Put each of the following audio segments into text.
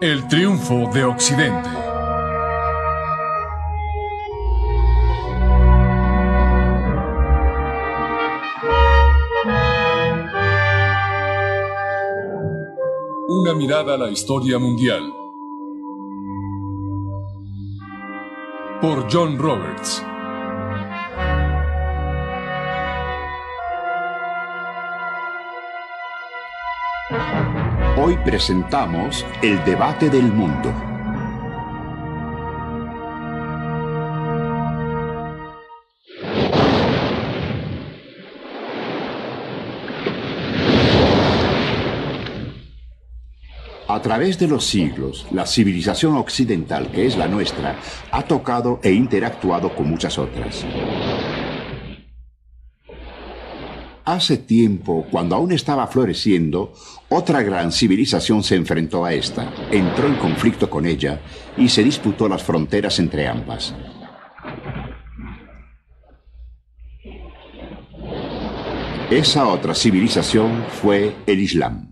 El triunfo de Occidente. Una mirada a la historia mundial. Por John Roberts. Hoy presentamos el debate del mundo. A través de los siglos, la civilización occidental, que es la nuestra, ha tocado e interactuado con muchas otras. Hace tiempo, cuando aún estaba floreciendo, otra gran civilización se enfrentó a esta, entró en conflicto con ella y se disputó las fronteras entre ambas. Esa otra civilización fue el Islam.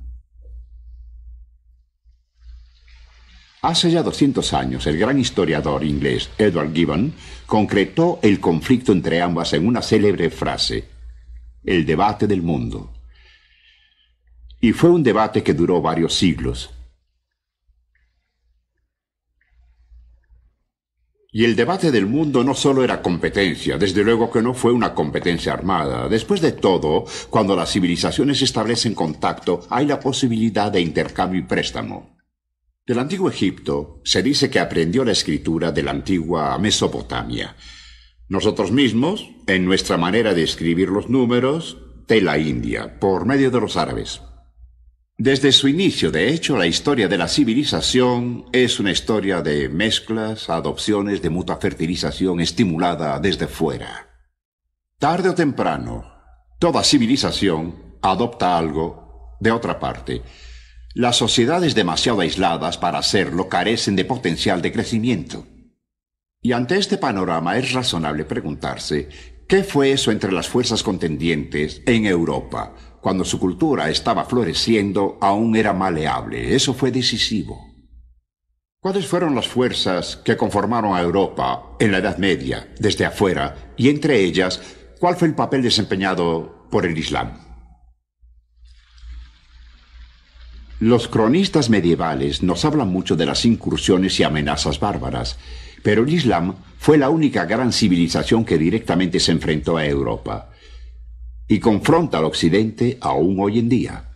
Hace ya 200 años, el gran historiador inglés Edward Gibbon concretó el conflicto entre ambas en una célebre frase: el debate del mundo. Y fue un debate que duró varios siglos. Y el debate del mundo no solo era competencia, desde luego que no fue una competencia armada. Después de todo, cuando las civilizaciones establecen contacto, hay la posibilidad de intercambio y préstamo. Del antiguo Egipto se dice que aprendió la escritura de la antigua Mesopotamia. Nosotros mismos, en nuestra manera de escribir los números, de la India, por medio de los árabes. Desde su inicio, de hecho, la historia de la civilización es una historia de mezclas, adopciones, de mutua fertilización estimulada desde fuera. Tarde o temprano, toda civilización adopta algo de otra parte. Las sociedades demasiado aisladas para hacerlo carecen de potencial de crecimiento. Y ante este panorama es razonable preguntarse, ¿qué fue eso entre las fuerzas contendientes en Europa? Cuando su cultura estaba floreciendo, aún era maleable. Eso fue decisivo. ¿Cuáles fueron las fuerzas que conformaron a Europa en la Edad Media, desde afuera? Y entre ellas, ¿cuál fue el papel desempeñado por el Islam? Los cronistas medievales nos hablan mucho de las incursiones y amenazas bárbaras, pero el Islam fue la única gran civilización que directamente se enfrentó a Europa y confronta al Occidente aún hoy en día.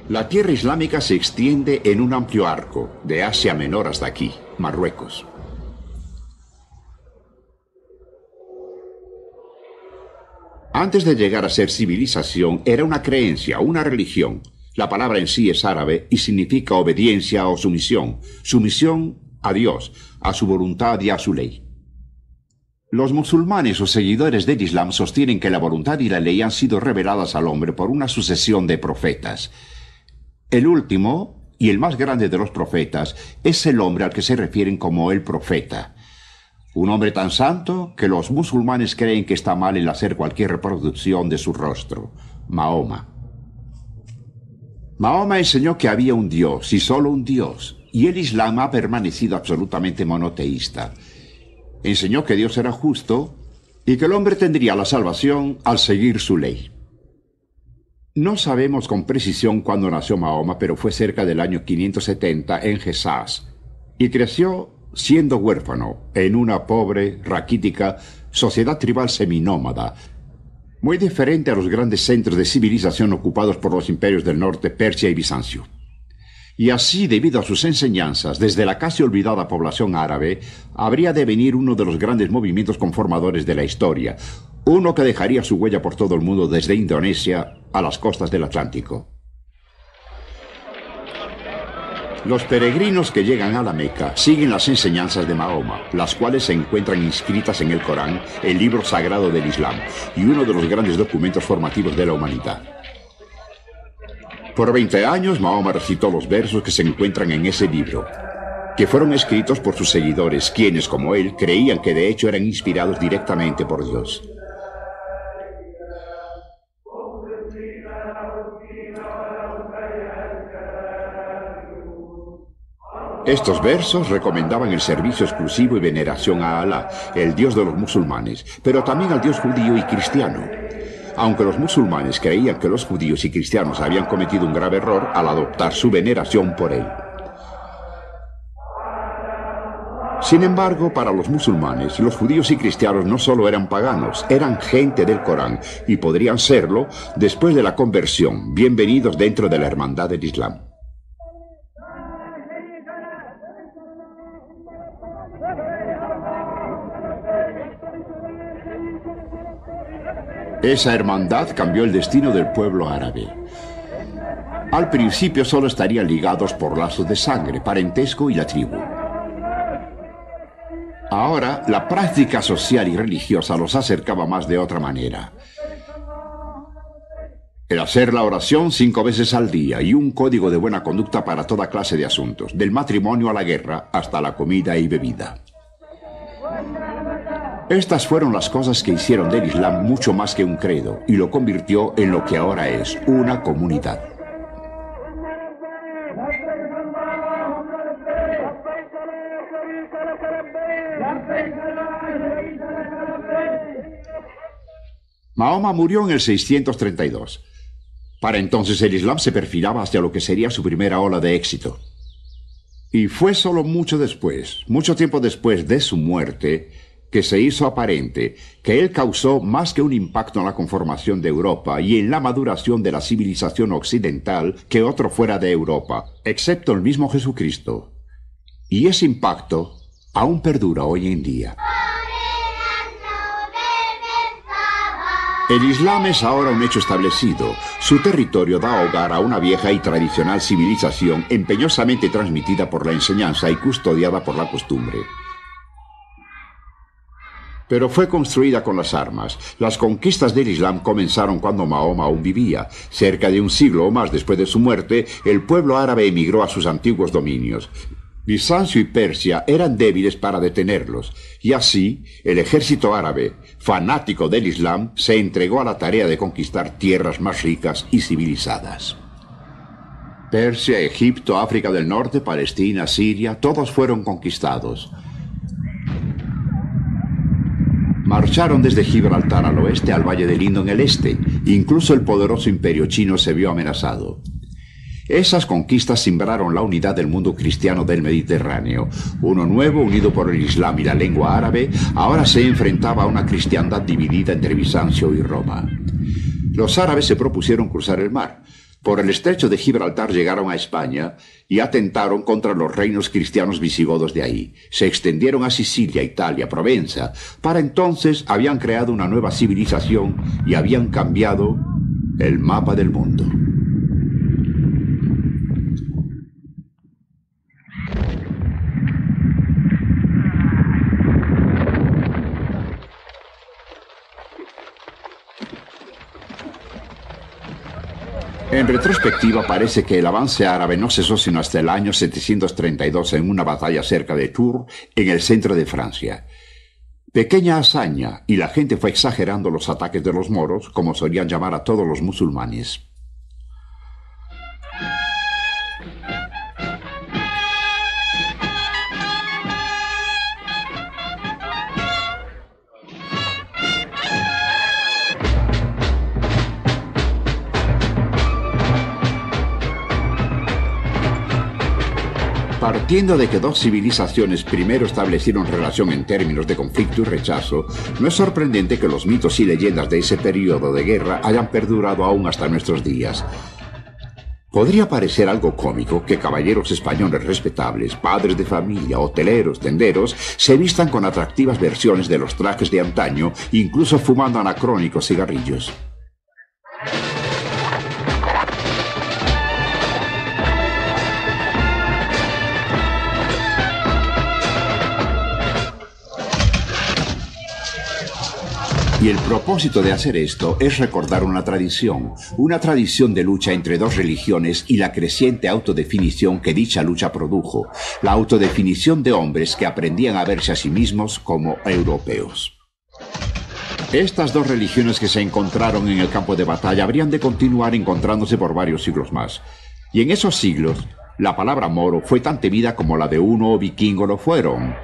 La tierra islámica se extiende en un amplio arco, de Asia Menor hasta aquí, Marruecos. Antes de llegar a ser civilización, era una creencia, una religión. La palabra en sí es árabe y significa obediencia o sumisión. Sumisión a Dios, a su voluntad y a su ley. Los musulmanes o seguidores del Islam sostienen que la voluntad y la ley han sido reveladas al hombre por una sucesión de profetas. El último y el más grande de los profetas es el hombre al que se refieren como el profeta. Un hombre tan santo que los musulmanes creen que está mal el hacer cualquier reproducción de su rostro: Mahoma. Mahoma enseñó que había un Dios y solo un Dios, y el Islam ha permanecido absolutamente monoteísta. Enseñó que Dios era justo y que el hombre tendría la salvación al seguir su ley. No sabemos con precisión cuándo nació Mahoma, pero fue cerca del año 570 en Hejaz, y creció siendo huérfano en una pobre, raquítica sociedad tribal seminómada, muy diferente a los grandes centros de civilización ocupados por los imperios del norte, Persia y Bizancio. Y así, debido a sus enseñanzas, desde la casi olvidada población árabe, habría de venir uno de los grandes movimientos conformadores de la historia, uno que dejaría su huella por todo el mundo desde Indonesia a las costas del Atlántico. Los peregrinos que llegan a la Meca siguen las enseñanzas de Mahoma, las cuales se encuentran inscritas en el Corán, el libro sagrado del Islam, y uno de los grandes documentos formativos de la humanidad. Por 20 años, Mahoma recitó los versos que se encuentran en ese libro. que fueron escritos por sus seguidores, quienes, como él, creían que de hecho eran inspirados directamente por Dios. Estos versos recomendaban el servicio exclusivo y veneración a Alá, el Dios de los musulmanes, pero también al Dios judío y cristiano. Aunque los musulmanes creían que los judíos y cristianos habían cometido un grave error al adoptar su veneración por él. Sin embargo, para los musulmanes, los judíos y cristianos no solo eran paganos, eran gente del Corán, y podrían serlo después de la conversión, bienvenidos dentro de la hermandad del Islam. Esa hermandad cambió el destino del pueblo árabe. Al principio solo estarían ligados por lazos de sangre, parentesco y la tribu. Ahora, la práctica social y religiosa los acercaba más de otra manera. El hacer la oración 5 veces al día y un código de buena conducta para toda clase de asuntos, del matrimonio a la guerra hasta la comida y bebida. Estas fueron las cosas que hicieron del Islam mucho más que un credo y lo convirtió en lo que ahora es, una comunidad. Mahoma murió en el 632. Para entonces el Islam se perfilaba hacia lo que sería su primera ola de éxito. Y fue solo mucho tiempo después de su muerte, que se hizo aparente que él causó más que un impacto en la conformación de Europa y en la maduración de la civilización occidental que otro fuera de Europa, excepto el mismo Jesucristo. Y ese impacto aún perdura hoy en día. El Islam es ahora un hecho establecido. Su territorio da hogar a una vieja y tradicional civilización empeñosamente transmitida por la enseñanza y custodiada por la costumbre. Pero fue construida con las armas. Las conquistas del Islam comenzaron cuando Mahoma aún vivía. Cerca de un siglo o más después de su muerte, el pueblo árabe emigró a sus antiguos dominios. Bizancio y Persia eran débiles para detenerlos, y así el ejército árabe, fanático del Islam, se entregó a la tarea de conquistar tierras más ricas y civilizadas. Persia, Egipto, África del Norte, Palestina, Siria, todos fueron conquistados. Marcharon desde Gibraltar al oeste al Valle del Indo en el este. Incluso el poderoso imperio chino se vio amenazado. Esas conquistas sembraron la unidad del mundo cristiano del Mediterráneo. Uno nuevo, unido por el Islam y la lengua árabe, ahora se enfrentaba a una cristiandad dividida entre Bizancio y Roma. Los árabes se propusieron cruzar el mar. Por el estrecho de Gibraltar llegaron a España y atentaron contra los reinos cristianos visigodos de ahí. Se extendieron a Sicilia, Italia, Provenza. Para entonces habían creado una nueva civilización y habían cambiado el mapa del mundo. En retrospectiva parece que el avance árabe no cesó sino hasta el año 732 en una batalla cerca de Tours, en el centro de Francia. Pequeña hazaña, y la gente fue exagerando los ataques de los moros, como solían llamar a todos los musulmanes. Partiendo de que dos civilizaciones primero establecieron relación en términos de conflicto y rechazo, no es sorprendente que los mitos y leyendas de ese periodo de guerra hayan perdurado aún hasta nuestros días. Podría parecer algo cómico que caballeros españoles respetables, padres de familia, hoteleros, tenderos, se vistan con atractivas versiones de los trajes de antaño, incluso fumando anacrónicos cigarrillos. Y Y el propósito de hacer esto es recordar una tradición de lucha entre dos religiones y la creciente autodefinición que dicha lucha produjo, la autodefinición de hombres que aprendían a verse a sí mismos como europeos. Estas dos religiones que se encontraron en el campo de batalla habrían de continuar encontrándose por varios siglos más. Y en esos siglos, la palabra moro fue tan temida como la de uno o vikingo lo fueron.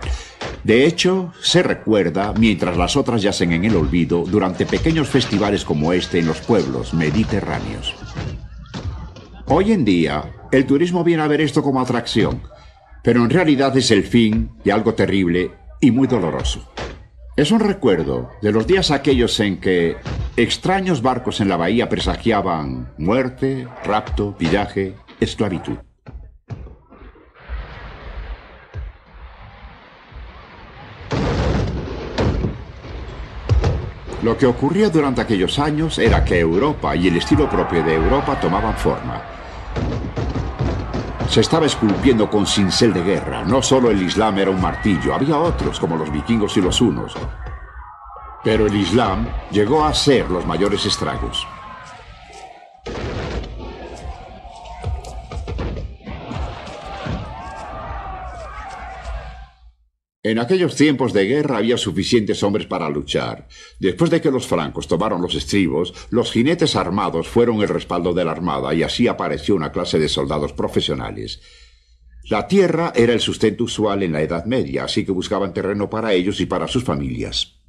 De hecho, se recuerda mientras las otras yacen en el olvido durante pequeños festivales como este en los pueblos mediterráneos. Hoy en día, el turismo viene a ver esto como atracción, pero en realidad es el fin de algo terrible y muy doloroso. Es un recuerdo de los días aquellos en que extraños barcos en la bahía presagiaban muerte, rapto, pillaje, esclavitud. Lo que ocurría durante aquellos años era que Europa y el estilo propio de Europa tomaban forma. Se estaba esculpiendo con cincel de guerra. No solo el Islam era un martillo, había otros como los vikingos y los hunos. Pero el Islam llegó a hacer los mayores estragos. En aquellos tiempos de guerra había suficientes hombres para luchar. Después de que los francos tomaron los estribos, los jinetes armados fueron el respaldo de la armada y así apareció una clase de soldados profesionales. La tierra era el sustento usual en la Edad Media, así que buscaban terreno para ellos y para sus familias.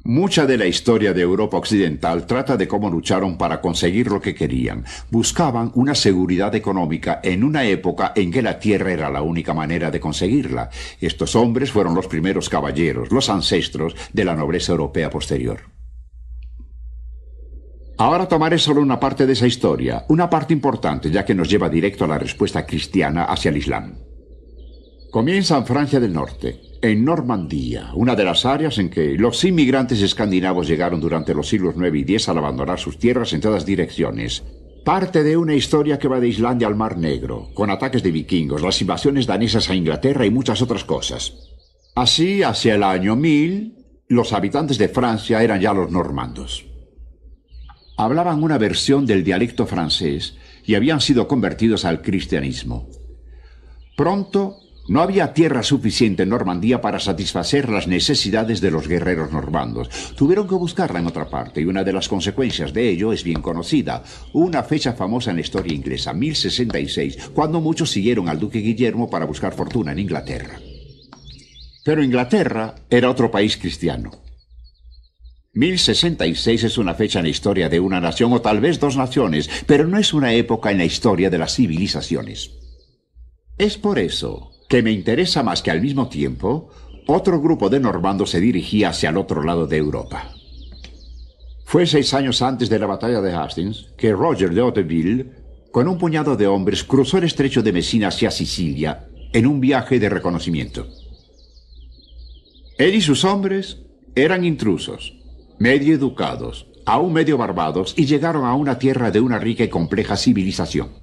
Mucha de la historia de Europa occidental trata de cómo lucharon para conseguir lo que querían. Buscaban una seguridad económica en una época en que la tierra era la única manera de conseguirla. Estos hombres fueron los primeros caballeros, los ancestros de la nobleza europea posterior. Ahora tomaré solo una parte de esa historia, una parte importante ya que nos lleva directo a la respuesta cristiana hacia el Islam. Comienza en Francia del Norte, en Normandía, una de las áreas en que los inmigrantes escandinavos llegaron durante los siglos IX y X al abandonar sus tierras en todas direcciones. Parte de una historia que va de Islandia al Mar Negro, con ataques de vikingos, las invasiones danesas a Inglaterra y muchas otras cosas. Así, hacia el año 1000, los habitantes de Francia eran ya los normandos. Hablaban una versión del dialecto francés y habían sido convertidos al cristianismo. Pronto, no había tierra suficiente en Normandía para satisfacer las necesidades de los guerreros normandos. Tuvieron que buscarla en otra parte, y una de las consecuencias de ello es bien conocida. Una fecha famosa en la historia inglesa, 1066, cuando muchos siguieron al duque Guillermo para buscar fortuna en Inglaterra. Pero Inglaterra era otro país cristiano. 1066 es una fecha en la historia de una nación, o tal vez dos naciones, pero no es una época en la historia de las civilizaciones. Es por eso que me interesa más que al mismo tiempo, otro grupo de normandos se dirigía hacia el otro lado de Europa. Fue 6 años antes de la batalla de Hastings que Roger de Hauteville, con un puñado de hombres, cruzó el estrecho de Messina hacia Sicilia en un viaje de reconocimiento. Él y sus hombres eran intrusos, medio educados, aún medio barbados, y llegaron a una tierra de una rica y compleja civilización.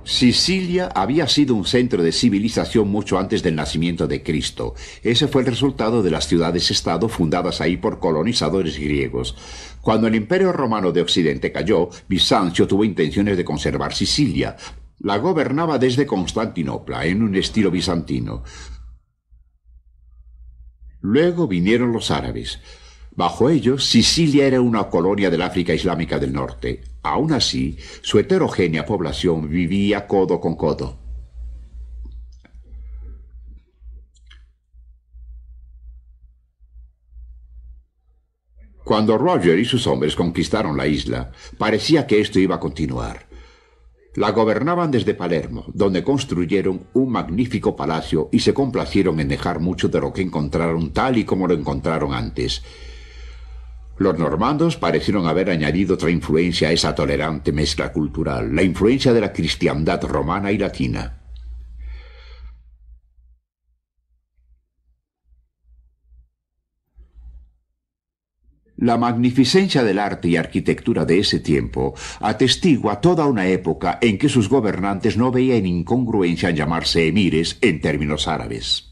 Sicilia había sido un centro de civilización mucho antes del nacimiento de Cristo. Ese fue el resultado de las ciudades-estado fundadas ahí por colonizadores griegos. Cuando el Imperio Romano de Occidente cayó, Bizancio tuvo intenciones de conservar Sicilia. La gobernaba desde Constantinopla, en un estilo bizantino. Luego vinieron los árabes. Bajo ellos, Sicilia era una colonia del África Islámica del Norte. Aún así, su heterogénea población vivía codo con codo. Cuando Roger y sus hombres conquistaron la isla, parecía que esto iba a continuar. La gobernaban desde Palermo, donde construyeron un magnífico palacio y se complacieron en dejar mucho de lo que encontraron tal y como lo encontraron antes. Los normandos parecieron haber añadido otra influencia a esa tolerante mezcla cultural, la influencia de la cristiandad romana y latina. La magnificencia del arte y arquitectura de ese tiempo atestigua toda una época en que sus gobernantes no veían incongruencia en llamarse emires en términos árabes.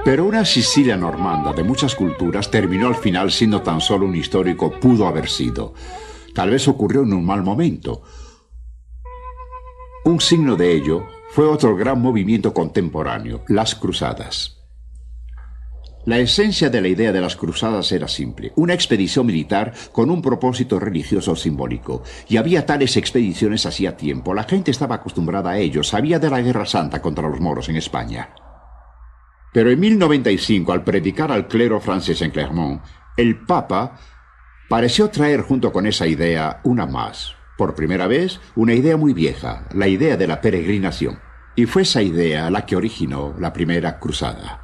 Pero una Sicilia normanda de muchas culturas terminó al final siendo tan solo un histórico pudo haber sido. Tal vez ocurrió en un mal momento. Un signo de ello fue otro gran movimiento contemporáneo, las cruzadas. La esencia de la idea de las cruzadas era simple, una expedición militar con un propósito religioso simbólico. Y había tales expediciones hacía tiempo, la gente estaba acostumbrada a ello, sabía de la Guerra Santa contra los moros en España. Pero en 1095, al predicar al clero francés en Clermont, el Papa pareció traer junto con esa idea una más. Por primera vez, una idea muy vieja, la idea de la peregrinación. Y fue esa idea la que originó la primera cruzada.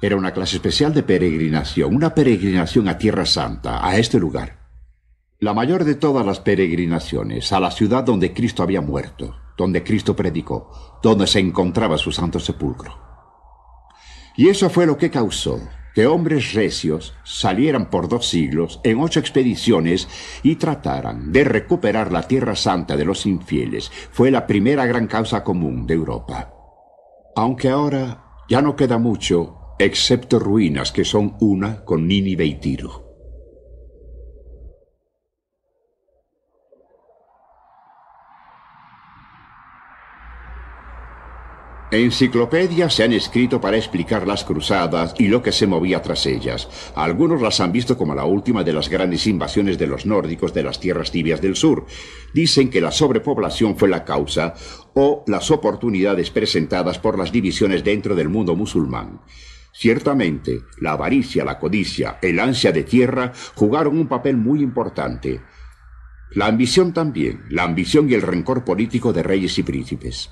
Era una clase especial de peregrinación, una peregrinación a Tierra Santa, a este lugar. La mayor de todas las peregrinaciones, a la ciudad donde Cristo había muerto, donde Cristo predicó, donde se encontraba su santo sepulcro. Y eso fue lo que causó que hombres recios salieran por 2 siglos en 8 expediciones y trataran de recuperar la Tierra Santa de los infieles. Fue la primera gran causa común de Europa. Aunque ahora ya no queda mucho, excepto ruinas que son una con Nínive y Tiro. Enciclopedias se han escrito para explicar las cruzadas y lo que se movía tras ellas. Algunos las han visto como la última de las grandes invasiones de los nórdicos de las tierras tibias del sur. Dicen que la sobrepoblación fue la causa o las oportunidades presentadas por las divisiones dentro del mundo musulmán. Ciertamente, la avaricia, la codicia, el ansia de tierra jugaron un papel muy importante. La ambición también, la ambición y el rencor político de reyes y príncipes.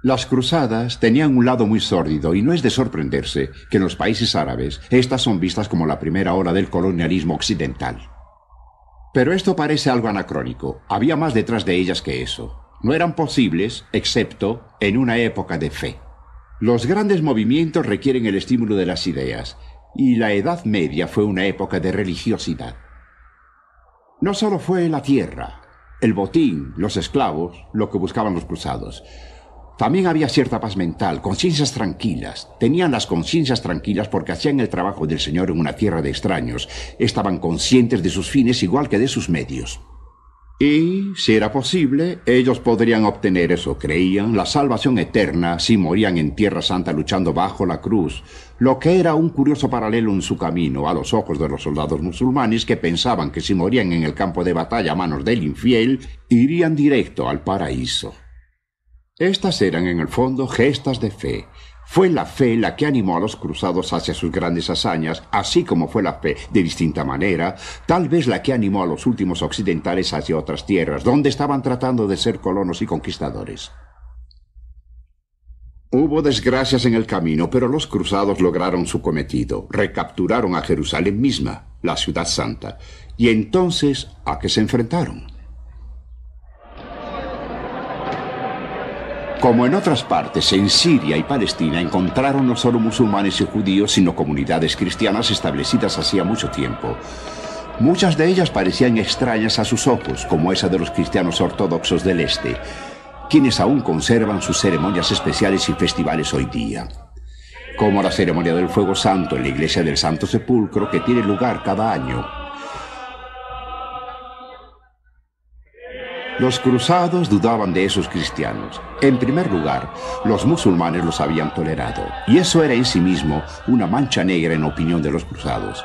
Las cruzadas tenían un lado muy sórdido y no es de sorprenderse que en los países árabes estas son vistas como la primera ola del colonialismo occidental. Pero esto parece algo anacrónico. Había más detrás de ellas que eso. No eran posibles, excepto en una época de fe. Los grandes movimientos requieren el estímulo de las ideas, y la Edad Media fue una época de religiosidad. No solo fue la tierra, el botín, los esclavos, lo que buscaban los cruzados. También había cierta paz mental, conciencias tranquilas. Tenían las conciencias tranquilas porque hacían el trabajo del Señor en una tierra de extraños. Estaban conscientes de sus fines igual que de sus medios. Y, si era posible, ellos podrían obtener eso, creían, la salvación eterna si morían en Tierra Santa luchando bajo la cruz, lo que era un curioso paralelo en su camino a los ojos de los soldados musulmanes que pensaban que si morían en el campo de batalla a manos del infiel, irían directo al paraíso. Estas eran, en el fondo, gestas de fe. Fue la fe la que animó a los cruzados hacia sus grandes hazañas, así como fue la fe, de distinta manera, tal vez la que animó a los últimos occidentales hacia otras tierras, donde estaban tratando de ser colonos y conquistadores. Hubo desgracias en el camino, pero los cruzados lograron su cometido. Recapturaron a Jerusalén misma, la ciudad santa. Y entonces, ¿a qué se enfrentaron? Como en otras partes, en Siria y Palestina encontraron no solo musulmanes y judíos, sino comunidades cristianas establecidas hacía mucho tiempo. Muchas de ellas parecían extrañas a sus ojos, como esa de los cristianos ortodoxos del este, quienes aún conservan sus ceremonias especiales y festivales hoy día. Como la ceremonia del Fuego Santo en la iglesia del Santo Sepulcro, que tiene lugar cada año. Los cruzados dudaban de esos cristianos. En primer lugar, los musulmanes los habían tolerado, y eso era en sí mismo una mancha negra en opinión de los cruzados.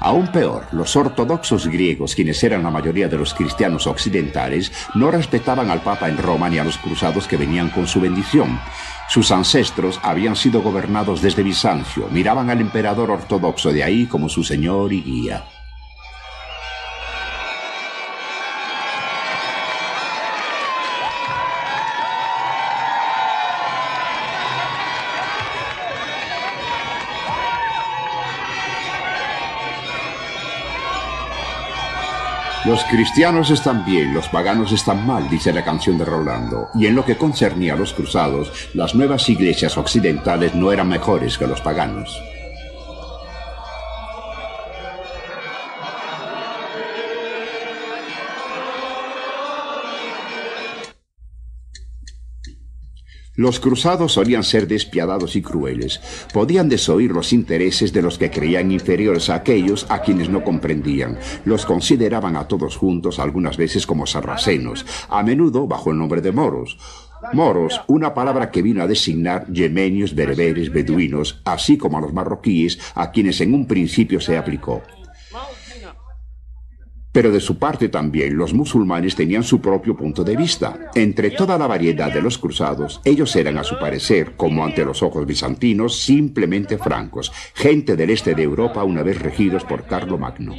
Aún peor, los ortodoxos griegos, quienes eran la mayoría de los cristianos occidentales, no respetaban al Papa en Roma ni a los cruzados que venían con su bendición. Sus ancestros habían sido gobernados desde Bizancio, miraban al emperador ortodoxo de ahí como su señor y guía. Los cristianos están bien, los paganos están mal, dice la canción de Rolando. Y en lo que concernía a los cruzados, las nuevas iglesias occidentales no eran mejores que los paganos. Los cruzados solían ser despiadados y crueles. Podían desoír los intereses de los que creían inferiores a aquellos a quienes no comprendían. Los consideraban a todos juntos algunas veces como sarracenos, a menudo bajo el nombre de moros. Moros, una palabra que vino a designar yemenios, bereberes, beduinos, así como a los marroquíes, a quienes en un principio se aplicó. Pero de su parte también los musulmanes tenían su propio punto de vista. Entre toda la variedad de los cruzados, ellos eran a su parecer, como ante los ojos bizantinos, simplemente francos, gente del este de Europa una vez regidos por Carlomagno.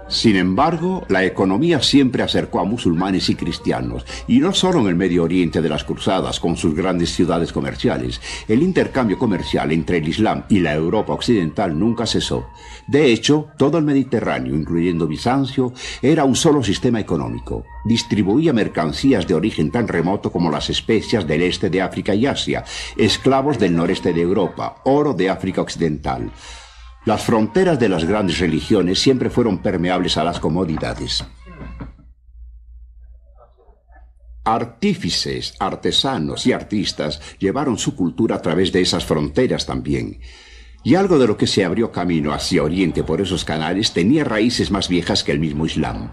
Sin embargo, la economía siempre acercó a musulmanes y cristianos, y no solo en el Medio Oriente de las Cruzadas, con sus grandes ciudades comerciales. El intercambio comercial entre el Islam y la Europa occidental nunca cesó. De hecho, todo el Mediterráneo, incluyendo Bizancio, era un solo sistema económico. Distribuía mercancías de origen tan remoto como las especias del este de África y Asia, esclavos del noreste de Europa, oro de África occidental. Las fronteras de las grandes religiones siempre fueron permeables a las comodidades. Artífices, artesanos y artistas llevaron su cultura a través de esas fronteras también. Y algo de lo que se abrió camino hacia Oriente por esos canales tenía raíces más viejas que el mismo Islam.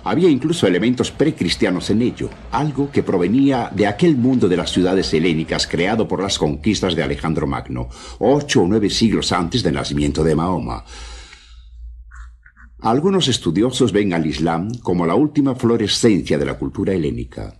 Había incluso elementos precristianos en ello, algo que provenía de aquel mundo de las ciudades helénicas creado por las conquistas de Alejandro Magno, 8 o 9 siglos antes del nacimiento de Mahoma. Algunos estudiosos ven al Islam como la última florescencia de la cultura helénica.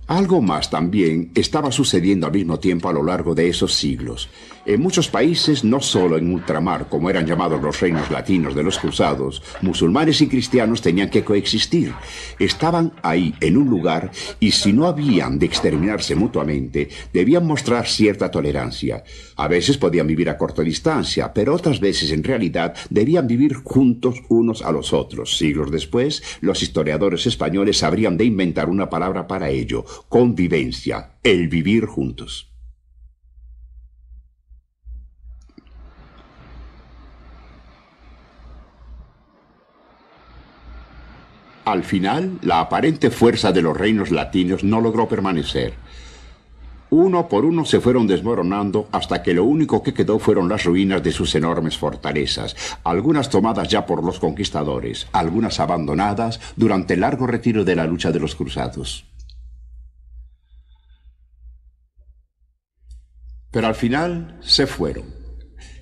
Algo más también estaba sucediendo al mismo tiempo a lo largo de esos siglos. En muchos países, no solo en ultramar, como eran llamados los reinos latinos de los cruzados, musulmanes y cristianos tenían que coexistir. Estaban ahí, en un lugar, y si no habían de exterminarse mutuamente, debían mostrar cierta tolerancia. A veces podían vivir a corta distancia, pero otras veces, en realidad, debían vivir juntos unos a los otros. Siglos después, los historiadores españoles habrían de inventar una palabra para ello: convivencia, el vivir juntos. Al final, la aparente fuerza de los reinos latinos no logró permanecer. Uno por uno se fueron desmoronando hasta que lo único que quedó fueron las ruinas de sus enormes fortalezas, algunas tomadas ya por los conquistadores, algunas abandonadas durante el largo retiro de la lucha de los cruzados. Pero al final se fueron.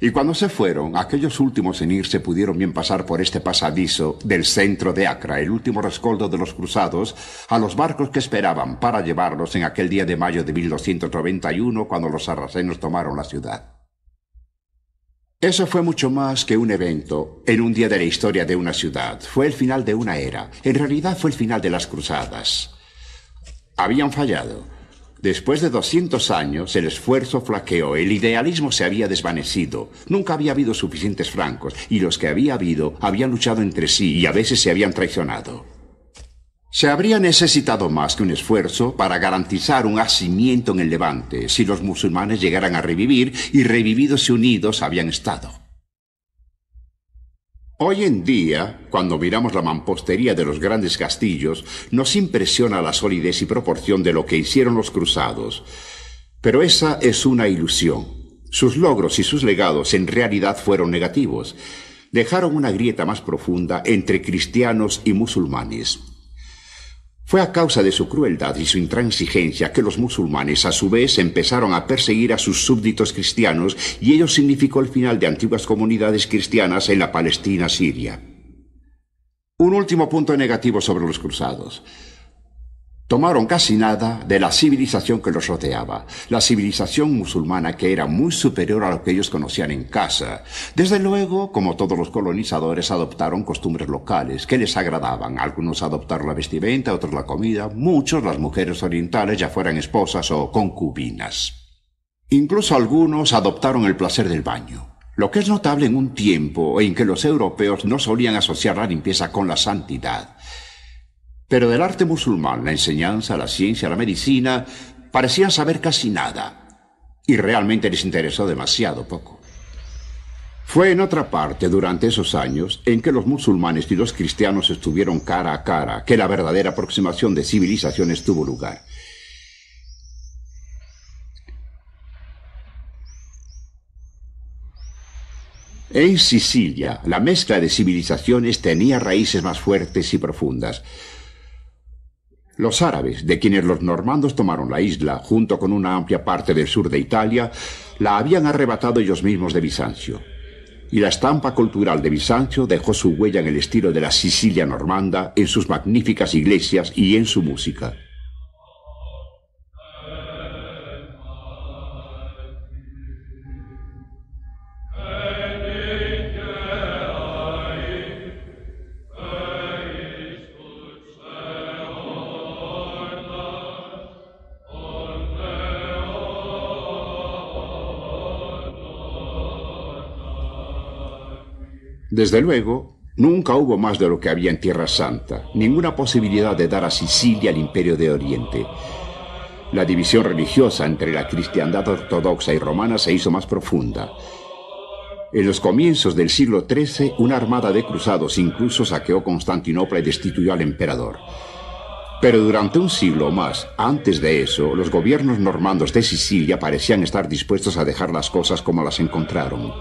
Y cuando se fueron, aquellos últimos en irse pudieron bien pasar por este pasadizo del centro de Acra, el último rescoldo de los cruzados, a los barcos que esperaban para llevarlos en aquel día de mayo de 1291, cuando los sarracenos tomaron la ciudad. Eso fue mucho más que un evento en un día de la historia de una ciudad. Fue el final de una era. En realidad fue el final de las cruzadas. Habían fallado. Después de 200 años, el esfuerzo flaqueó, el idealismo se había desvanecido. Nunca había habido suficientes francos, y los que había habido habían luchado entre sí y a veces se habían traicionado. Se habría necesitado más que un esfuerzo para garantizar un asimiento en el Levante, si los musulmanes llegaran a revivir, y revividos y unidos habían estado. Hoy en día, cuando miramos la mampostería de los grandes castillos, nos impresiona la solidez y proporción de lo que hicieron los cruzados. Pero esa es una ilusión. Sus logros y sus legados en realidad fueron negativos. dejaron una grieta más profunda entre cristianos y musulmanes. Fue a causa de su crueldad y su intransigencia que los musulmanes a su vez empezaron a perseguir a sus súbditos cristianos, y ello significó el final de antiguas comunidades cristianas en la Palestina siria. Un último punto negativo sobre los cruzados. Tomaron casi nada de la civilización que los rodeaba, la civilización musulmana, que era muy superior a lo que ellos conocían en casa. Desde luego, como todos los colonizadores, adoptaron costumbres locales que les agradaban. Algunos adoptaron la vestimenta, otros la comida, muchos las mujeres orientales, ya fueran esposas o concubinas. Incluso algunos adoptaron el placer del baño, lo que es notable en un tiempo en que los europeos no solían asociar la limpieza con la santidad. Pero del arte musulmán, la enseñanza, la ciencia, la medicina, parecían saber casi nada, y realmente les interesó demasiado poco. Fue en otra parte, durante esos años, en que los musulmanes y los cristianos estuvieron cara a cara, que la verdadera aproximación de civilizaciones tuvo lugar. En Sicilia, la mezcla de civilizaciones tenía raíces más fuertes y profundas. Los árabes, de quienes los normandos tomaron la isla, junto con una amplia parte del sur de Italia, la habían arrebatado ellos mismos de Bizancio. Y la estampa cultural de Bizancio dejó su huella en el estilo de la Sicilia normanda, en sus magníficas iglesias y en su música. Desde luego, nunca hubo más de lo que había en Tierra Santa, ninguna posibilidad de dar a Sicilia al Imperio de Oriente. La división religiosa entre la cristiandad ortodoxa y romana se hizo más profunda. En los comienzos del siglo XIII, una armada de cruzados incluso saqueó Constantinopla y destituyó al emperador. Pero durante un siglo o más, antes de eso, los gobiernos normandos de Sicilia parecían estar dispuestos a dejar las cosas como las encontraron.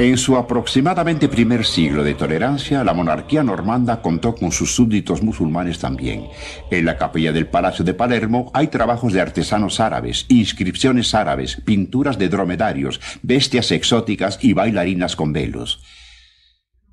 En su aproximadamente primer siglo de tolerancia, la monarquía normanda contó con sus súbditos musulmanes también. En la capilla del Palacio de Palermo hay trabajos de artesanos árabes, inscripciones árabes, pinturas de dromedarios, bestias exóticas y bailarinas con velos.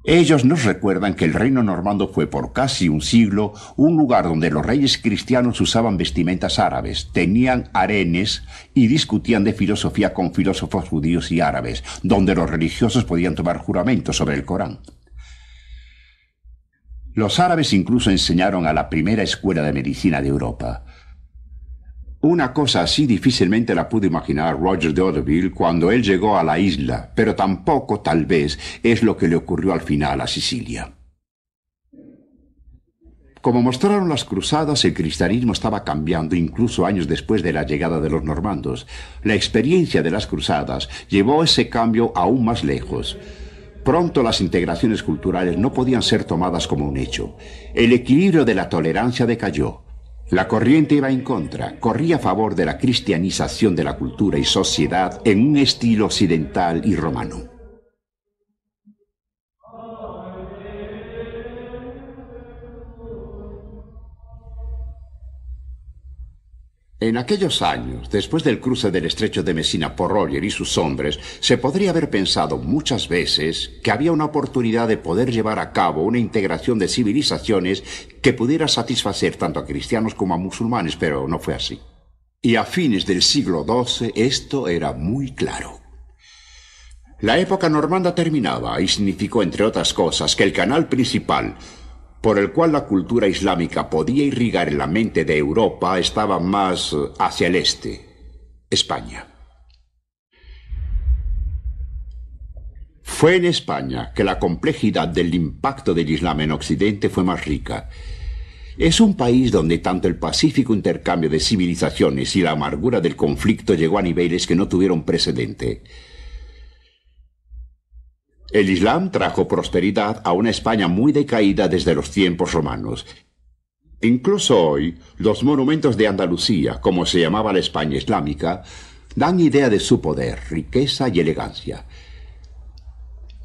Ellos nos recuerdan que el reino normando fue por casi un siglo un lugar donde los reyes cristianos usaban vestimentas árabes, tenían harenes y discutían de filosofía con filósofos judíos y árabes, donde los religiosos podían tomar juramento sobre el Corán. Los árabes incluso enseñaron a la primera escuela de medicina de Europa. Una cosa así difícilmente la pudo imaginar Roger de Hauteville cuando él llegó a la isla, pero tampoco, tal vez, es lo que le ocurrió al final a Sicilia. Como mostraron las cruzadas, el cristianismo estaba cambiando incluso años después de la llegada de los normandos. La experiencia de las cruzadas llevó ese cambio aún más lejos. Pronto las integraciones culturales no podían ser tomadas como un hecho. El equilibrio de la tolerancia decayó. La corriente iba en contra, corría a favor de la cristianización de la cultura y sociedad en un estilo occidental y romano. En aquellos años, después del cruce del estrecho de Messina por Roger y sus hombres, se podría haber pensado muchas veces que había una oportunidad de poder llevar a cabo una integración de civilizaciones que pudiera satisfacer tanto a cristianos como a musulmanes, pero no fue así. Y a fines del siglo XII esto era muy claro. La época normanda terminaba y significó, entre otras cosas, que el canal principal por el cual la cultura islámica podía irrigar en la mente de Europa estaba más hacia el este, España. Fue en España que la complejidad del impacto del Islam en Occidente fue más rica. Es un país donde tanto el pacífico intercambio de civilizaciones y la amargura del conflicto llegó a niveles que no tuvieron precedente. El Islam trajo prosperidad a una España muy decaída desde los tiempos romanos. Incluso hoy, los monumentos de Andalucía, como se llamaba la España islámica, dan idea de su poder, riqueza y elegancia.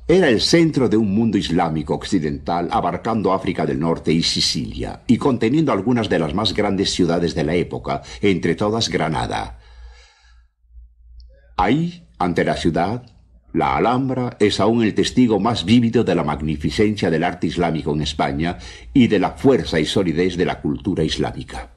Era el centro de un mundo islámico occidental abarcando África del Norte y Sicilia, y conteniendo algunas de las más grandes ciudades de la época, entre todas Granada. Ahí, ante la ciudad, la Alhambra es aún el testigo más vívido de la magnificencia del arte islámico en España y de la fuerza y solidez de la cultura islámica.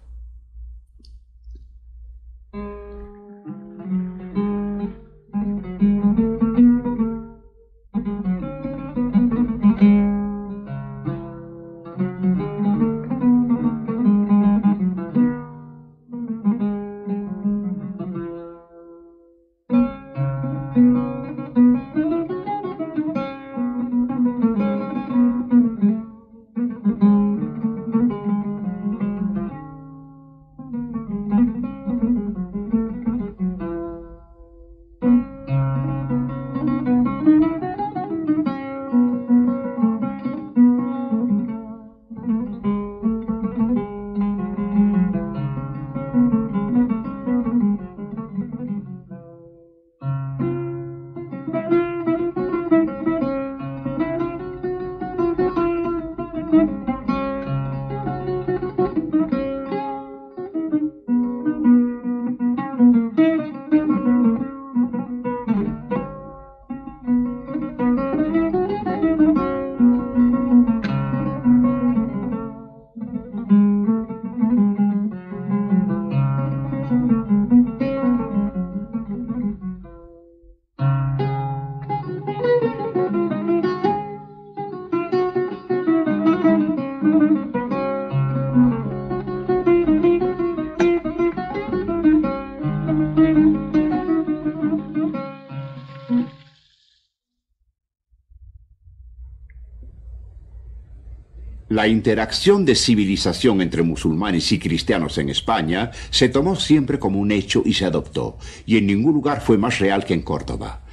La interacción de civilización entre musulmanes y cristianos en España se tomó siempre como un hecho y se adoptó, y en ningún lugar fue más real que en Córdoba.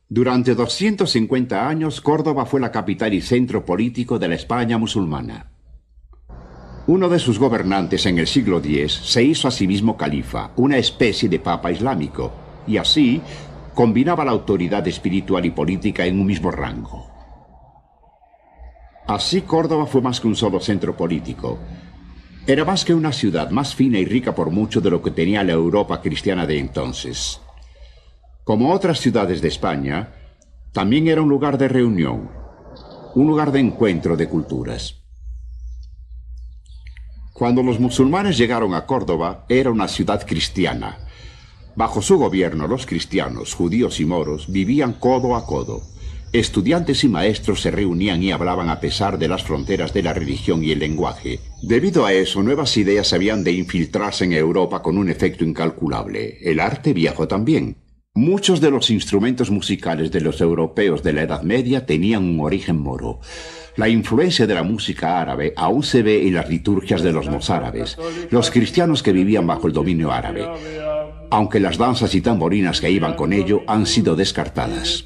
Durante 250 años, Córdoba fue la capital y centro político de la España musulmana. Uno de sus gobernantes en el siglo X se hizo a sí mismo califa, una especie de papa islámico, y así combinaba la autoridad espiritual y política en un mismo rango. Así Córdoba fue más que un solo centro político. Era más que una ciudad, más fina y rica por mucho de lo que tenía la Europa cristiana de entonces. Como otras ciudades de España, también era un lugar de reunión, un lugar de encuentro de culturas. Cuando los musulmanes llegaron a Córdoba, era una ciudad cristiana. Bajo su gobierno, los cristianos, judíos y moros vivían codo a codo. Estudiantes y maestros se reunían y hablaban a pesar de las fronteras de la religión y el lenguaje. Debido a eso, nuevas ideas habían de infiltrarse en Europa con un efecto incalculable. El arte viajó también. Muchos de los instrumentos musicales de los europeos de la Edad Media tenían un origen moro. La influencia de la música árabe aún se ve en las liturgias de los mozárabes, los cristianos que vivían bajo el dominio árabe, aunque las danzas y tamborinas que iban con ello han sido descartadas.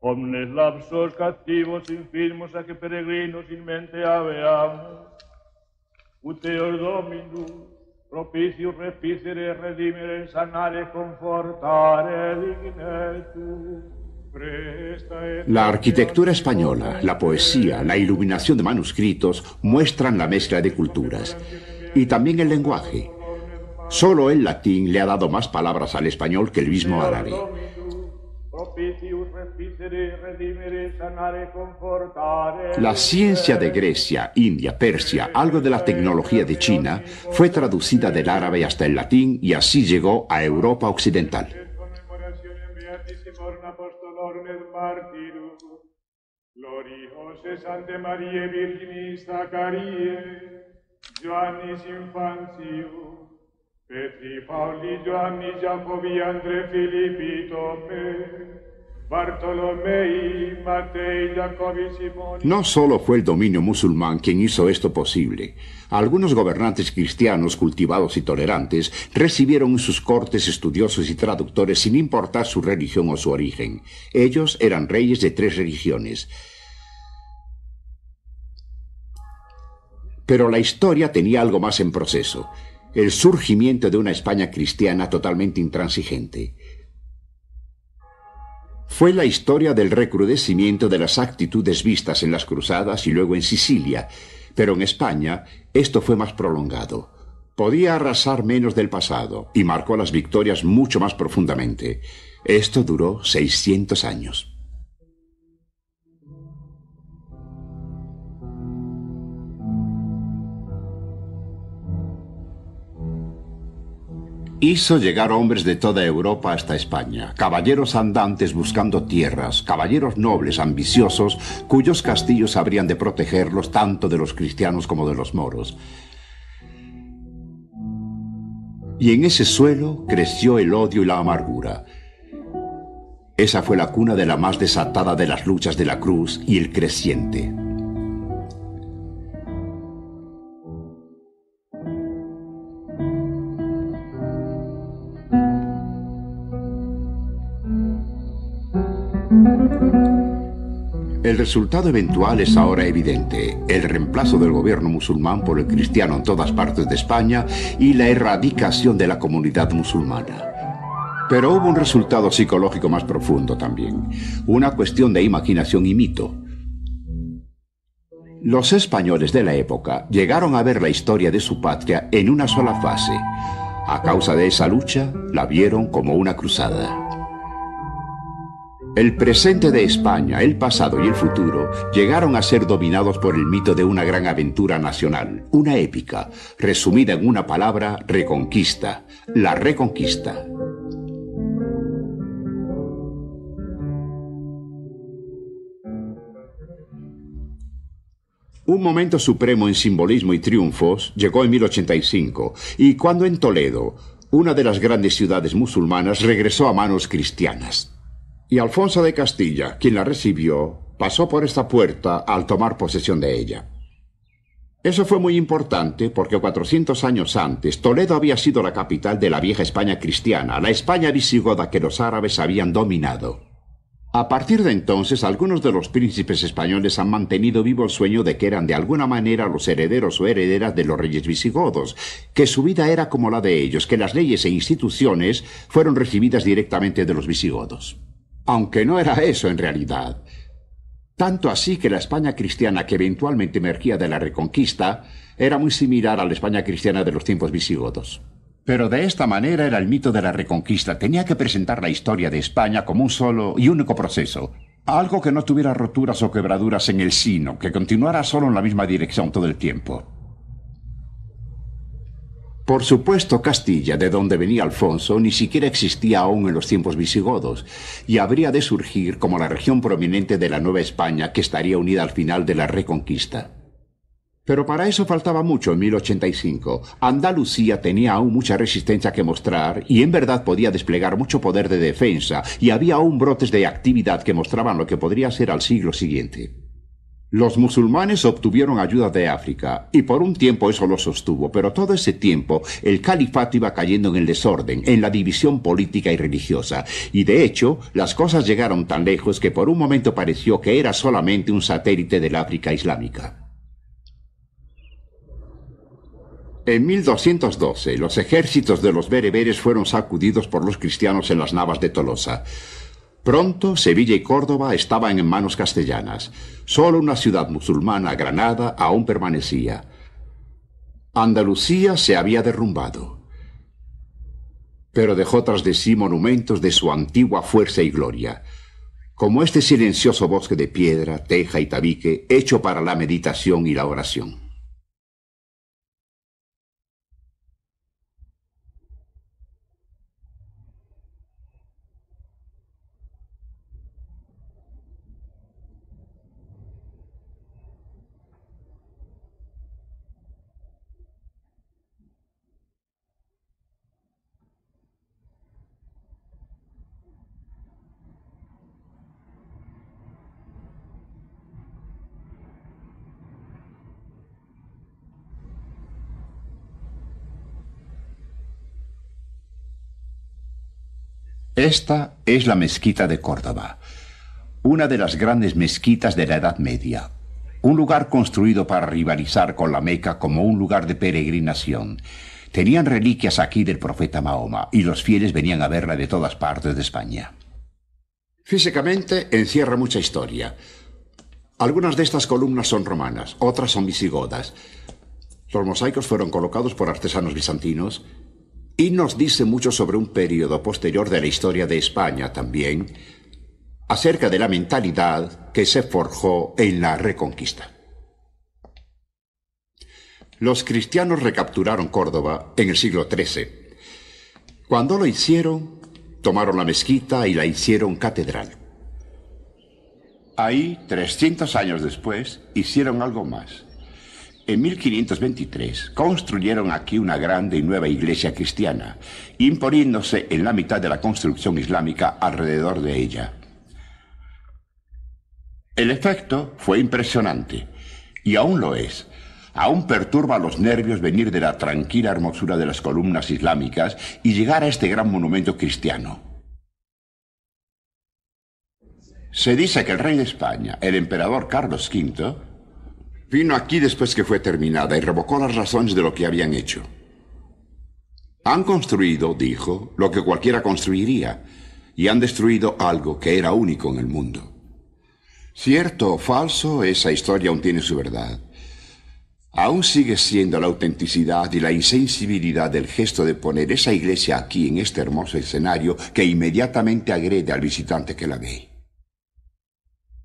Omnes lapsos captivos infirmos a que peregrinos in mente aveamus, uteor Dominus, propicius repicere, redimere, sanare, confortare, dignetus. La arquitectura española, la poesía, la iluminación de manuscritos muestran la mezcla de culturas. Y también el lenguaje. Solo el latín le ha dado más palabras al español que el mismo árabe. La ciencia de Grecia, India, Persia, algo de la tecnología de China, fue traducida del árabe hasta el latín y así llegó a Europa occidental. Petri, Pauli, Giovanni, Giacobi, Andre, Filippi, Tome, Bartolomei, Matei, Jacobi, Simoni. No solo fue el dominio musulmán quien hizo esto posible. Algunos gobernantes cristianos cultivados y tolerantes recibieron en sus cortes estudiosos y traductores sin importar su religión o su origen. Ellos eran reyes de 3 religiones. Pero la historia tenía algo más en proceso: el surgimiento de una España cristiana totalmente intransigente. Fue la historia del recrudecimiento de las actitudes vistas en las cruzadas y luego en Sicilia, pero en España esto fue más prolongado. Podía arrasar menos del pasado y marcó las victorias mucho más profundamente. Esto duró 600 años. Hizo llegar hombres de toda Europa hasta España, caballeros andantes buscando tierras, caballeros nobles ambiciosos, cuyos castillos habrían de protegerlos tanto de los cristianos como de los moros. Y en ese suelo creció el odio y la amargura. Esa fue la cuna de la más desatada de las luchas de la cruz y el creciente. El resultado eventual es ahora evidente: el reemplazo del gobierno musulmán por el cristiano en todas partes de España y la erradicación de la comunidad musulmana. Pero hubo un resultado psicológico más profundo también, una cuestión de imaginación y mito. Los españoles de la época llegaron a ver la historia de su patria en una sola fase. A causa de esa lucha, la vieron como una cruzada. El presente de España, el pasado y el futuro llegaron a ser dominados por el mito de una gran aventura nacional, una épica, resumida en una palabra: reconquista, la Reconquista. Un momento supremo en simbolismo y triunfos llegó en 1085, y cuando en Toledo, una de las grandes ciudades musulmanas, regresó a manos cristianas. Y Alfonso de Castilla, quien la recibió, pasó por esta puerta al tomar posesión de ella. Eso fue muy importante porque 400 años antes Toledo había sido la capital de la vieja España cristiana, la España visigoda que los árabes habían dominado. A partir de entonces, algunos de los príncipes españoles han mantenido vivo el sueño de que eran de alguna manera los herederos o herederas de los reyes visigodos, que su vida era como la de ellos, que las leyes e instituciones fueron recibidas directamente de los visigodos. Aunque no era eso en realidad. Tanto así que la España cristiana que eventualmente emergía de la Reconquista era muy similar a la España cristiana de los tiempos visigodos. Pero de esta manera era el mito de la Reconquista. Tenía que presentar la historia de España como un solo y único proceso. Algo que no tuviera roturas o quebraduras en el sino, que continuara solo en la misma dirección todo el tiempo. Por supuesto, Castilla, de donde venía Alfonso, ni siquiera existía aún en los tiempos visigodos, y habría de surgir como la región prominente de la Nueva España que estaría unida al final de la Reconquista. Pero para eso faltaba mucho en 1085. Andalucía tenía aún mucha resistencia que mostrar y en verdad podía desplegar mucho poder de defensa, y había aún brotes de actividad que mostraban lo que podría ser al siglo siguiente. Los musulmanes obtuvieron ayuda de África, y por un tiempo eso lo sostuvo, pero todo ese tiempo el califato iba cayendo en el desorden, en la división política y religiosa, y de hecho las cosas llegaron tan lejos que por un momento pareció que era solamente un satélite del África islámica. En 1212, los ejércitos de los bereberes fueron sacudidos por los cristianos en las Navas de Tolosa. Pronto, Sevilla y Córdoba estaban en manos castellanas. Solo una ciudad musulmana, Granada, aún permanecía. Andalucía se había derrumbado, pero dejó tras de sí monumentos de su antigua fuerza y gloria, como este silencioso bosque de piedra, teja y tabique, hecho para la meditación y la oración. Esta es la mezquita de Córdoba, una de las grandes mezquitas de la Edad Media, un lugar construido para rivalizar con la Meca como un lugar de peregrinación. Tenían reliquias aquí del profeta Mahoma y los fieles venían a verla de todas partes de España. Físicamente encierra mucha historia. Algunas de estas columnas son romanas, otras son visigodas. Los mosaicos fueron colocados por artesanos bizantinos y nos dice mucho sobre un periodo posterior de la historia de España también, acerca de la mentalidad que se forjó en la Reconquista. Los cristianos recapturaron Córdoba en el siglo XIII. Cuando lo hicieron, tomaron la mezquita y la hicieron catedral. Ahí, 300 años después, hicieron algo más. En 1523 construyeron aquí una grande y nueva iglesia cristiana, imponiéndose en la mitad de la construcción islámica alrededor de ella. El efecto fue impresionante, y aún lo es. Aún perturba los nervios venir de la tranquila hermosura de las columnas islámicas y llegar a este gran monumento cristiano. Se dice que el rey de España, el emperador Carlos V, vino aquí después que fue terminada y revocó las razones de lo que habían hecho. Han construido, dijo, lo que cualquiera construiría, y han destruido algo que era único en el mundo. Cierto o falso, esa historia aún tiene su verdad. Aún sigue siendo la autenticidad y la insensibilidad del gesto de poner esa iglesia aquí en este hermoso escenario que inmediatamente agrede al visitante que la ve.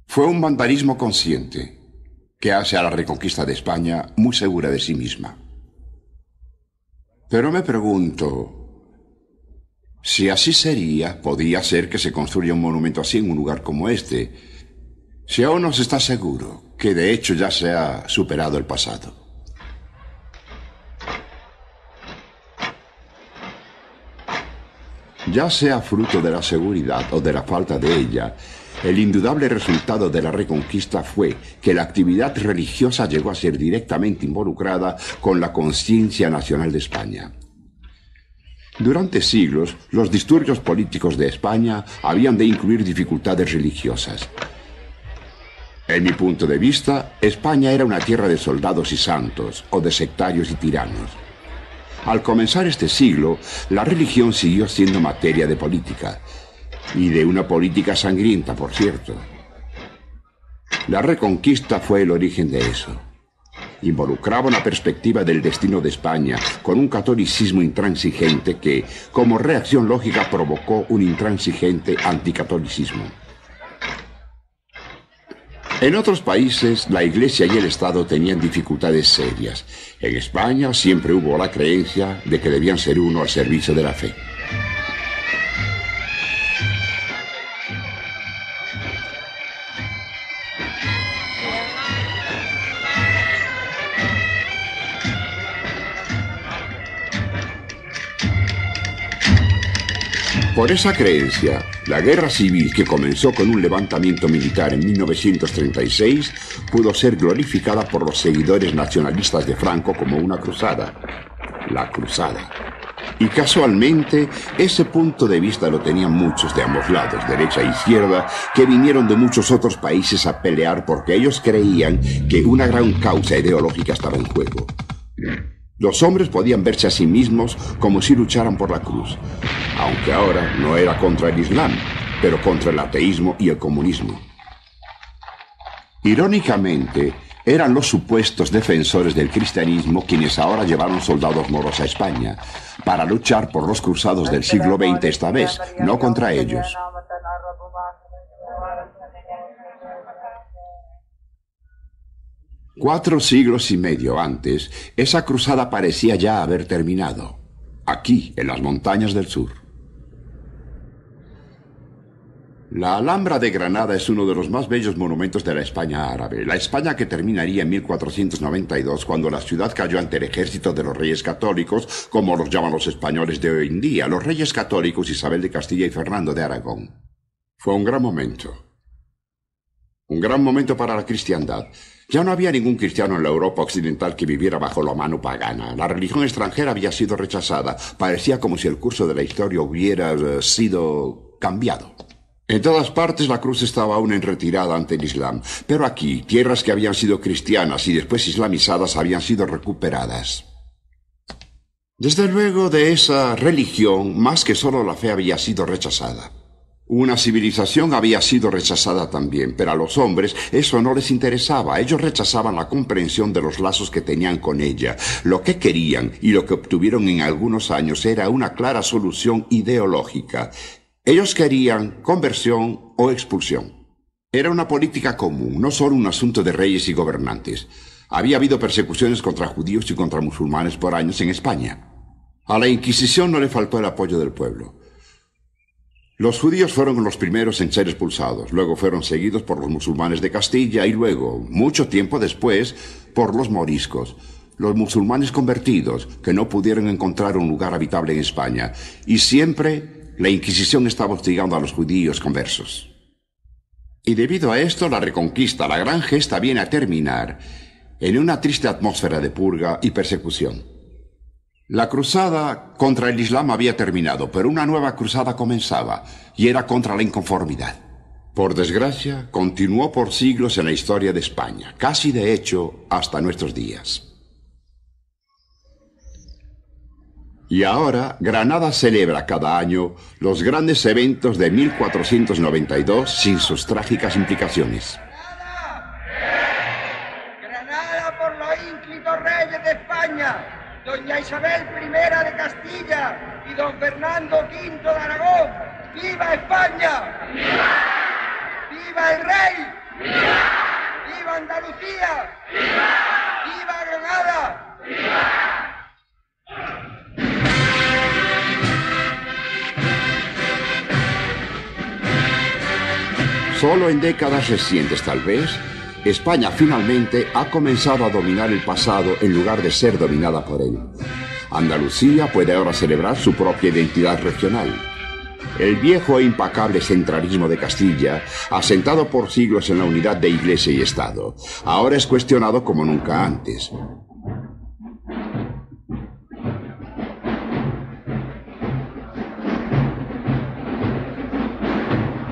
Fue un vandalismo consciente que hace a la Reconquista de España muy segura de sí misma. Pero me pregunto, si así sería, podría ser que se construya un monumento así en un lugar como este, si aún no se está seguro que de hecho ya se ha superado el pasado. Ya sea fruto de la seguridad o de la falta de ella, el indudable resultado de la Reconquista fue que la actividad religiosa llegó a ser directamente involucrada con la conciencia nacional de España. Durante siglos, los disturbios políticos de España habían de incluir dificultades religiosas. En mi punto de vista, España era una tierra de soldados y santos, o de sectarios y tiranos. Al comenzar este siglo, la religión siguió siendo materia de política, y de una política sangrienta, por cierto. La Reconquista fue el origen de eso. Involucraba una perspectiva del destino de España con un catolicismo intransigente que, como reacción lógica, provocó un intransigente anticatolicismo. En otros países, la Iglesia y el Estado tenían dificultades serias. En España siempre hubo la creencia de que debían ser uno al servicio de la fe. Por esa creencia, la guerra civil que comenzó con un levantamiento militar en 1936 pudo ser glorificada por los seguidores nacionalistas de Franco como una cruzada, la cruzada. Y casualmente, ese punto de vista lo tenían muchos de ambos lados, derecha e izquierda, que vinieron de muchos otros países a pelear porque ellos creían que una gran causa ideológica estaba en juego. Los hombres podían verse a sí mismos como si lucharan por la cruz, aunque ahora no era contra el Islam, pero contra el ateísmo y el comunismo. Irónicamente, eran los supuestos defensores del cristianismo quienes ahora llevaron soldados moros a España, para luchar por los cruzados del siglo XX esta vez, no contra ellos. 4 siglos y medio antes, esa cruzada parecía ya haber terminado, aquí, en las montañas del sur. La Alhambra de Granada es uno de los más bellos monumentos de la España árabe, la España que terminaría en 1492, cuando la ciudad cayó ante el ejército de los reyes católicos, como los llaman los españoles de hoy en día, los reyes católicos Isabel de Castilla y Fernando de Aragón. Fue un gran momento. Un gran momento para la cristiandad. Ya no había ningún cristiano en la Europa occidental que viviera bajo la mano pagana. La religión extranjera había sido rechazada. Parecía como si el curso de la historia hubiera sido cambiado. En todas partes la cruz estaba aún en retirada ante el Islam. Pero aquí, tierras que habían sido cristianas y después islamizadas habían sido recuperadas. Desde luego, de esa religión, más que solo la fe había sido rechazada. Una civilización había sido rechazada también, pero a los hombres eso no les interesaba. Ellos rechazaban la comprensión de los lazos que tenían con ella. Lo que querían y lo que obtuvieron en algunos años era una clara solución ideológica. Ellos querían conversión o expulsión. Era una política común, no solo un asunto de reyes y gobernantes. Había habido persecuciones contra judíos y contra musulmanes por años en España. A la Inquisición no le faltó el apoyo del pueblo. Los judíos fueron los primeros en ser expulsados, luego fueron seguidos por los musulmanes de Castilla y luego, mucho tiempo después, por los moriscos, los musulmanes convertidos que no pudieron encontrar un lugar habitable en España, y siempre la Inquisición estaba hostigando a los judíos conversos. Y debido a esto, la Reconquista, la gran gesta, viene a terminar en una triste atmósfera de purga y persecución. La cruzada contra el Islam había terminado, pero una nueva cruzada comenzaba, y era contra la inconformidad. Por desgracia, continuó por siglos en la historia de España, casi de hecho hasta nuestros días. Y ahora, Granada celebra cada año los grandes eventos de 1492 sin sus trágicas implicaciones. ¡Granada por los ínclitos reyes de España! Doña Isabel I de Castilla y don Fernando V de Aragón. ¡Viva España! ¡Viva! ¡Viva el rey! ¡Viva! ¡Viva Andalucía! ¡Viva! ¡Viva Granada! ¡Viva! Solo en décadas recientes, tal vez, España finalmente ha comenzado a dominar el pasado en lugar de ser dominada por él. Andalucía puede ahora celebrar su propia identidad regional. El viejo e impecable centralismo de Castilla, asentado por siglos en la unidad de Iglesia y Estado, ahora es cuestionado como nunca antes.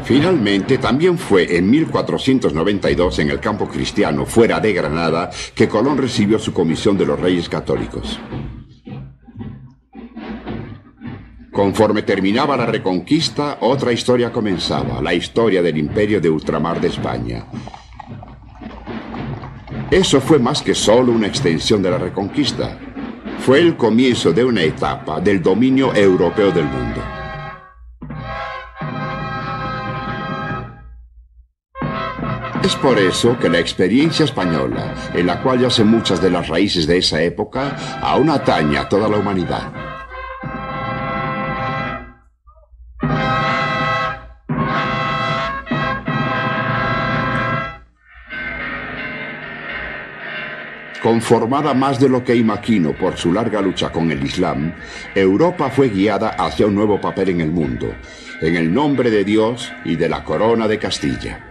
Finalmente, también fue en 1492 en el campo cristiano, fuera de Granada, que Colón recibió su comisión de los Reyes Católicos. Conforme terminaba la Reconquista, otra historia comenzaba, la historia del Imperio de Ultramar de España. Eso fue más que solo una extensión de la Reconquista. Fue el comienzo de una etapa del dominio europeo del mundo. Es por eso que la experiencia española, en la cual yacen muchas de las raíces de esa época, aún atañe a toda la humanidad. Conformada más de lo que imagino por su larga lucha con el Islam, Europa fue guiada hacia un nuevo papel en el mundo, en el nombre de Dios y de la corona de Castilla.